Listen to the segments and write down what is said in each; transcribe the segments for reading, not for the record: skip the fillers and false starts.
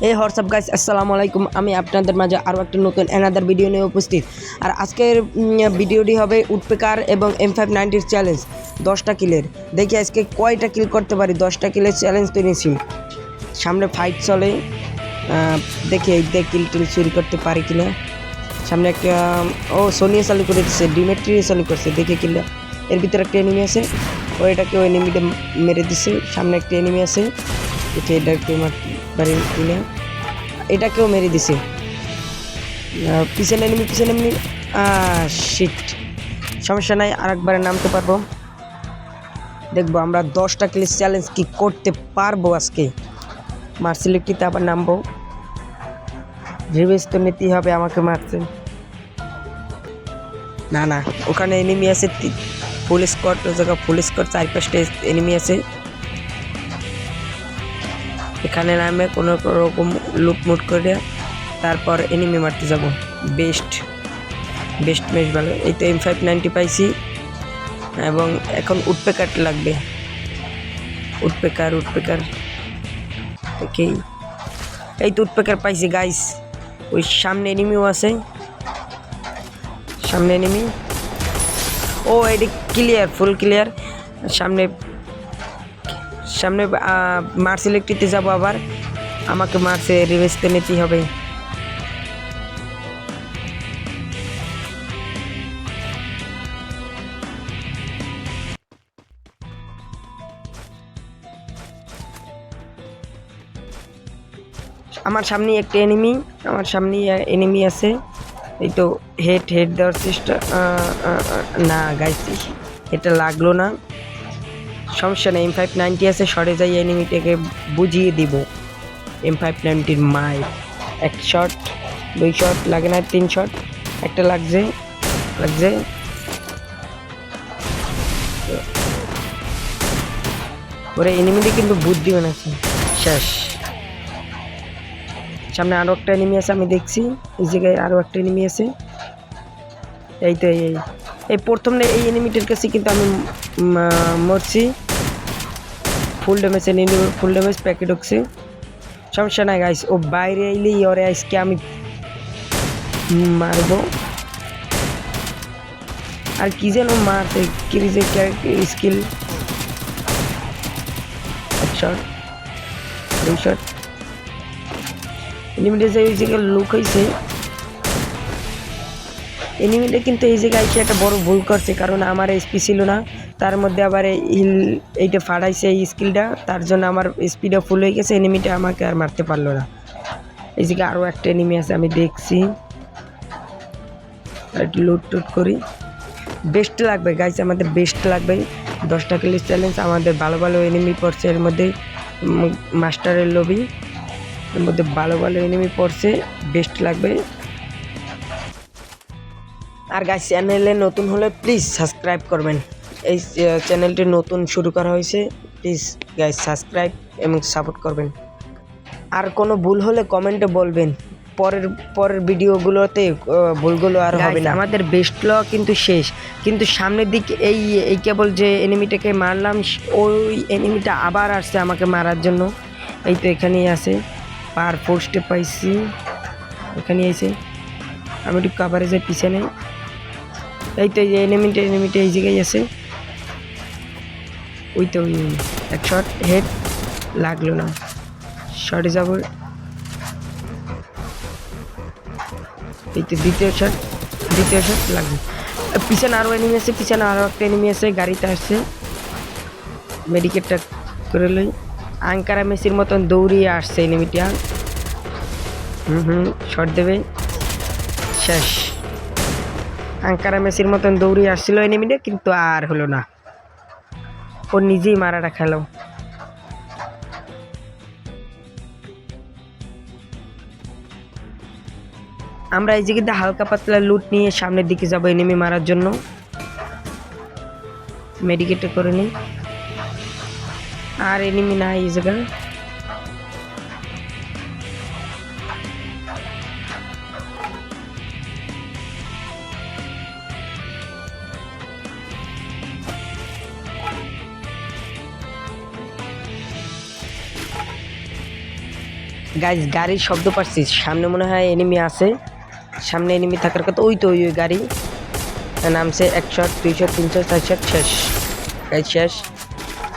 এই WhatsApp guys, আসসালামু আলাইকুম। আমি আপনাদের মাঝে আরও একটা নতুন অ্যানাদার ভিডিও নিয়ে উপস্থিত। আর আজকের ভিডিওটি হবে উডপেকার এবং M590 চ্যালেঞ্জ 10টা কিলের। দেখি আজকে কয়টা কিল করতে পারি। 10টা কিলের চ্যালেঞ্জ তো নিয়েছি, সামনে ফাইট চলে। দেখি এই কিল টিল চুরি করতে পারি কিনা। সামনে একটা সোনিয়া চালু করে দিচ্ছে, ডিমেট্রি চালু করছে। দেখি কিলটা, এর ভিতরে একটা এনিমি আছে, এটাকে ওই এনিমিটা মেরে দিছে। সামনে একটা এনিমি আছে, এটাকে পারি কিনা, এটাকেও মেরে দিছে। পিছনে এনিমি শিট, সমস্যা নাই, আরেকবারে নামতে পারবো। দেখবো আমরা 10টা কিলের চ্যালেঞ্জ কি করতে পারবো আজকে। মার্সিলিটিতে আবার নামবো, রিভেঞ্জ তো নিতেই হবে, আমাকে মারছে না। ওখানে এনিমি আছে ফুল স্কোয়াড, ও জায়গা ফুল স্কোয়াড 4-5টা এনিমি আছে। এখানে নামে কোনো রকম লুটমুট করে তারপর এনিমি মারতে যাব। বেস্ট ম্যাচ ভালো। এই তো M590 পাইছি এবং এখন উডপেকার লাগবে। উডপেকার ওকে, এই তো উডপেকার পাইছি গাইস। ওই সামনে এনিমিও আছে, সামনে এনিমি। ও এটি ক্লিয়ার, ফুল ক্লিয়ার। সামনে মার্সিলিটিতে যাব, আবার আমাকে মারছে, রিভেঞ্জ তো নিতেই হবে। আমার সামনে একটা এনিমি আছে। এই তো হেড দেওয়ার চেষ্টা, না গাইস, এটা লাগলো না। সমস্যা নেই, M590 আছে, সরে যাই, এনিমিটাকে বুঝিয়ে দিব M590-র মাইর। 1 শট, 2 শট, লাগে না 3 শট, একটা লাগছে। ওরে এনিমিটা কিন্তু বুদ্ধি বানাচ্ছে। শেষ। সামনে আরও একটা এনিমি আছে, আমি দেখছি এই জায়গায় আরও একটা এনিমি আছে। এই তো এই প্রথম এই এনিমিটার কাছে কিন্তু আমি মরছি। ফুল ড্যামেজ প্যাকেট ঢুকছে। সমস্যা নাই গাইস, ও বাইরে এলেই ওরে আজকে আমি মারবো। আর কি যেন মারছে, কি যে স্কিল। 1 shot, 2 shot. এনিমিটা যে এই জায়গায় লুক হয়েছে, এনিমিটা কিন্তু এই জায়গায় এসে একটা বড় ভুল করছে, কারণ আমার এসপি ছিল না, তার মধ্যে আবার এইটা ফাটাইছে এই স্কিলটা, তার জন্য আমার স্পিডও ফুল হয়ে গেছে। এনিমিটা আমাকে আর মারতে পারলো না। এই জায়গায় আরও একটা এনিমি আছে, আমি দেখছি। একটু লুট করি। বেস্ট লাগবে গাইস, আমাদের বেস্ট লাগবে। 10টা কিলের চ্যালেঞ্জ, আমাদের ভালো এনিমি পড়ছে। এর মধ্যে মাস্টারের লবি, এর মধ্যে ভালো এনিমি পড়ছে, বেস্ট লাগবে। আর গাইস, চ্যানেলে নতুন হলে প্লিজ সাবস্ক্রাইব করবেন। এই চ্যানেলটি নতুন শুরু করা হয়েছে, প্লিজ গাইস সাবস্ক্রাইব এবং সাপোর্ট করবেন। আর কোনো ভুল হলে কমেন্টে বলবেন, পরের ভিডিওগুলোতে ভুলগুলো আর হবে না। আমাদের বেস্ট ল কিন্তু শেষ, কিন্তু সামনের দিকে এই কেবল যে এনিমিটাকে মারলাম, ওই এনিমিটা আবার আসছে আমাকে মারার জন্য। এই তো এখানেই আছে, পার পোস্টে পাইছি, এখানেই আছে। আমি একটু কাভারে যাই পিছনে। এই তো এনিমিটা এই জায়গায় আছে। ওই তো 1 শট, হেড লাগলো না, শটে যাব। এই তো দ্বিতীয় শট লাগবে। পিছনে আরও এনিমি আছে, পিছনে আরও একটা এনিমি আছে, গাড়িতে আসছে। মেডিকেটটা করে লই। আঙ্কারা মেসির মতন দৌড়িয়ে আসছে এনিমিটা। শট দেবে, শেষ। আঙ্কারা মেসির মতন দৌড়িয়ে আসছিল এনিমিটা, কিন্তু আর হলো না, ও নিজেই মারাটা খেলো। আমরা এই জায়গাতে হালকা পাতলা লুট নিয়ে সামনের দিকে যাব এনিমি মারার জন্য। মেডিকেটটা করে নিই, আর এনিমি না এই জায়গায়। গাইজ গাড়ির শব্দ পাচ্ছি, সামনে মনে হয় এনিমি আছে, সামনে এনিমি থাকার কথা। ওই তো ওই গাড়ি নামছে। 100, 200, 300, 400 শেষ গাইজ শেষ।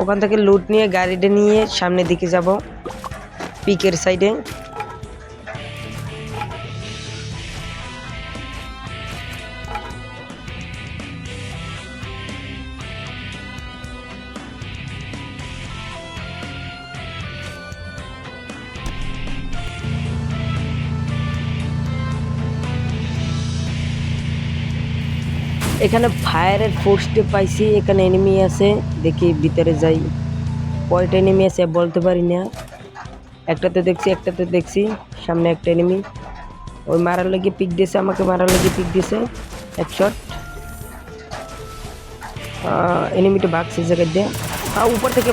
ওখান থেকে লুট নিয়ে গাড়িটা নিয়ে সামনের দিকে যাব পিকের সাইডে। এখানে ফায়ারের ফোর্সটে পাইছি, এখানে এনিমি আছে, দেখি ভিতরে যাই। কয়টা এনিমি আছে বলতে পারি না, একটাতে দেখছি সামনে একটা এনিমি। ওই মারার লেগে পিক দিয়েছে, আমাকে মারার লেগে পিক দিয়েছে। এক শট, এনিমিটা ভাগছে জায়গায় দিয়ে। উপর থেকে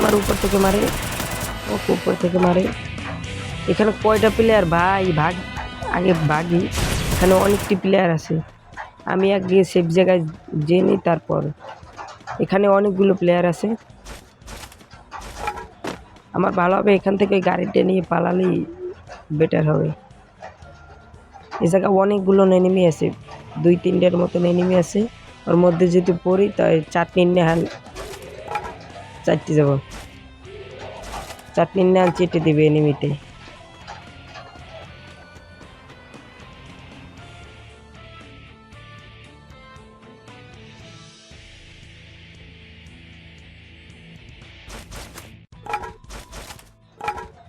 মারে ওকে, উপর থেকে মারে। এখানে কয়টা প্লেয়ার ভাই, আগে ভাগি। এখানে অনেকটি প্লেয়ার আছে, আমি আগে সেফ জায়গায় জেনি, তারপর এখানে অনেকগুলো প্লেয়ার আছে। আমার ভালো হবে এখান থেকে গাড়িটা নিয়ে পালালেই বেটার হবে। এই জায়গায় অনেকগুলো এনিমি আছে, 2-3টার মতন এনিমি আছে। ওর মধ্যে যদি পড়ি তাই চাটনির নেহান চাটতে যাব, চাটনির নেহান চেটে দেবে এনিমিতে।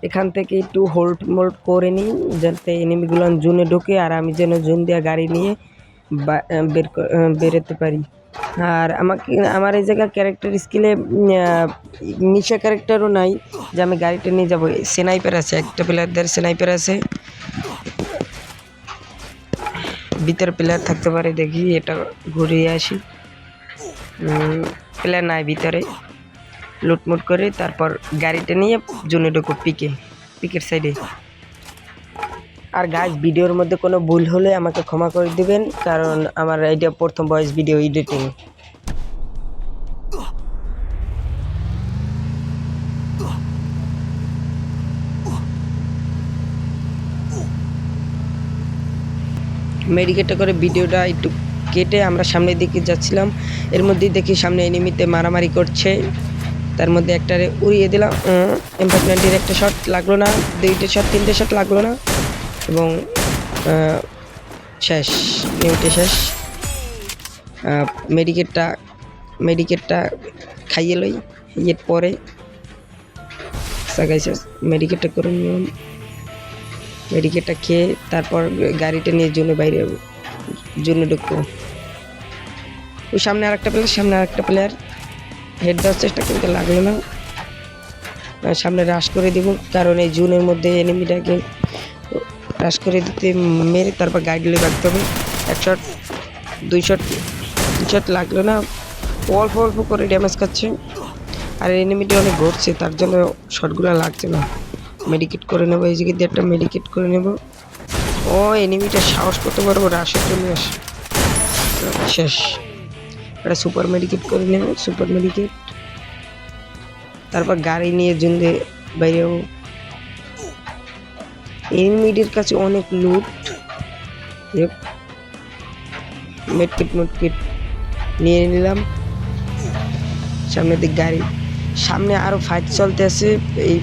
এখান থেকে একটু হোল্ড মোল্ড করে নিই যাতে এনিমিগুলো জোনে ঢোকে, আর আমি যেন জোন দেওয়া গাড়ি নিয়ে বেরোতে পারি। আর আমার এই জায়গায় ক্যারেক্টার স্কিলে মিশা ক্যারেক্টারও নাই যে আমি গাড়িটা নিয়ে যাবো। স্নাইপার আছে, একটা প্লেয়ারদের স্নাইপার আছে, ভিতরে প্লেয়ার থাকতে পারে, দেখি এটা ঘুরিয়ে আসি। প্লেয়ার নাই ভিতরে, লুটমুট করে তারপর গাড়িটা নিয়ে জোনে ঢুকো পিকের সাইডে। আর গাইজ ভিডিওর মধ্যে কোনো ভুল হলে আমাকে ক্ষমা করে দিবেন, কারণ আমার এটা প্রথম ভয়েস ভিডিও এডিটিং। মেডিকেটটা করে ভিডিওটা একটু কেটে আমরা সামনের দিকে যাচ্ছিলাম, এর মধ্যেই দেখি সামনে এনিমিতে মারামারি করছে। তার মধ্যে একটারে উড়িয়ে দিলাম, M590 একটা শট লাগলো না, 2টে শট 3টে শট লাগলো না, এবং শেষ, নিউটে শেষ। মেডিকেটটা খাইয়ে লই, এর পরে মেডিকেটটা করে নিলাম। মেডিকেটটা খেয়ে তারপর গাড়িটা নিয়ে জন্য ঢুকবো। ওই সামনে আরেকটা প্লেয়ার হেড দেওয়ার চেষ্টা করতে লাগলো না, সামনে রাশ করে দিব, কারণ এই জোনের মধ্যে এনিমিটাকে রাশ করে দিতে মেরে তারপর গাড়ি নিয়ে রাখতে হবে। 1 শট 2 শট 3 শট লাগলো না, অল্প করে ড্যামেজ খাচ্ছে। আর এনিমিটা অনেক ঘুরছে, তার জন্য শটগুলো লাগছে না। মেডিকেট করে নেবো, এই জায়গায় একটা মেডিকেট করে নেব। ও এনিমিটা সাহস করতে পারবো, রাশের জন্য শেষ। একটা সুপার মেডিকেট করে নেব, সুপার মেডিকেট, তারপর গাড়ি নিয়ে জুন্দে বাইরে। এনিমিদের কাছে অনেক লুট, মেডকিট নিয়ে নিলাম। সামনের দিক গাড়ি, সামনে আরো ফাইট চলতে আছে। এই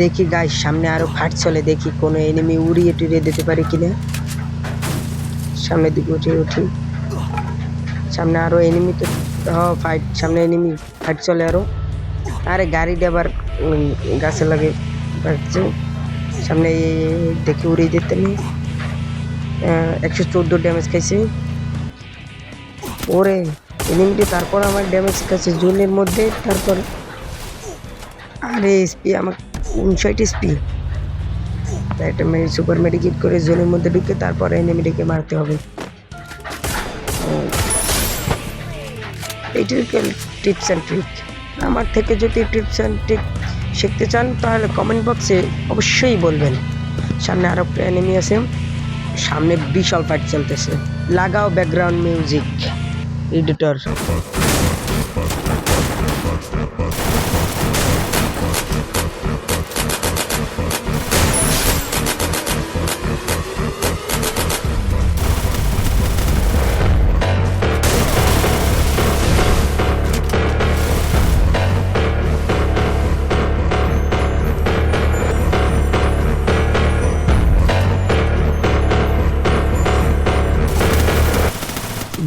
দেখি গাইস, সামনে আরো ফাইট চলে, দেখি কোনো এনিমি উড়িয়ে টুড়িয়ে দিতে পারি কিনা। সামনের দিকে উঠি, সামনে আরো এনিমি তো ফাইট, সামনে এনিমি ফাইট চলে আরো। আরে গাড়িটা আবার গাছে লাগে বাড়ছে, সামনে দেখি উড়িয়ে দিতে নেই। 114 ড্যামেজ খাইছে ওরে এনিমিটি, তারপর আমার ড্যামেজ খাইছে জোনের মধ্যে। তারপর আরে এসপি আমার 59 এসপি, তাই একটা সুপার মেডিকেট করে জোনের মধ্যে ঢুকে তারপর এনিমিটিকে মারতে হবে। এইটার টিপস অ্যান্ড ট্রিক, আমার থেকে যদি টিপস অ্যান্ড ট্রিক শিখতে চান তাহলে কমেন্ট বক্সে অবশ্যই বলবেন। সামনে আরও এনিমি আছে, সামনে বিশাল ফাইট চলতেছে। লাগাও ব্যাকগ্রাউন্ড মিউজিক এডিটর।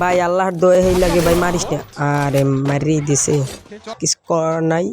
ভাই আল্লাহর দোয়া হই লাগে ভাই মারিস না। আরে মারি দিছে, কিছু করার নাই।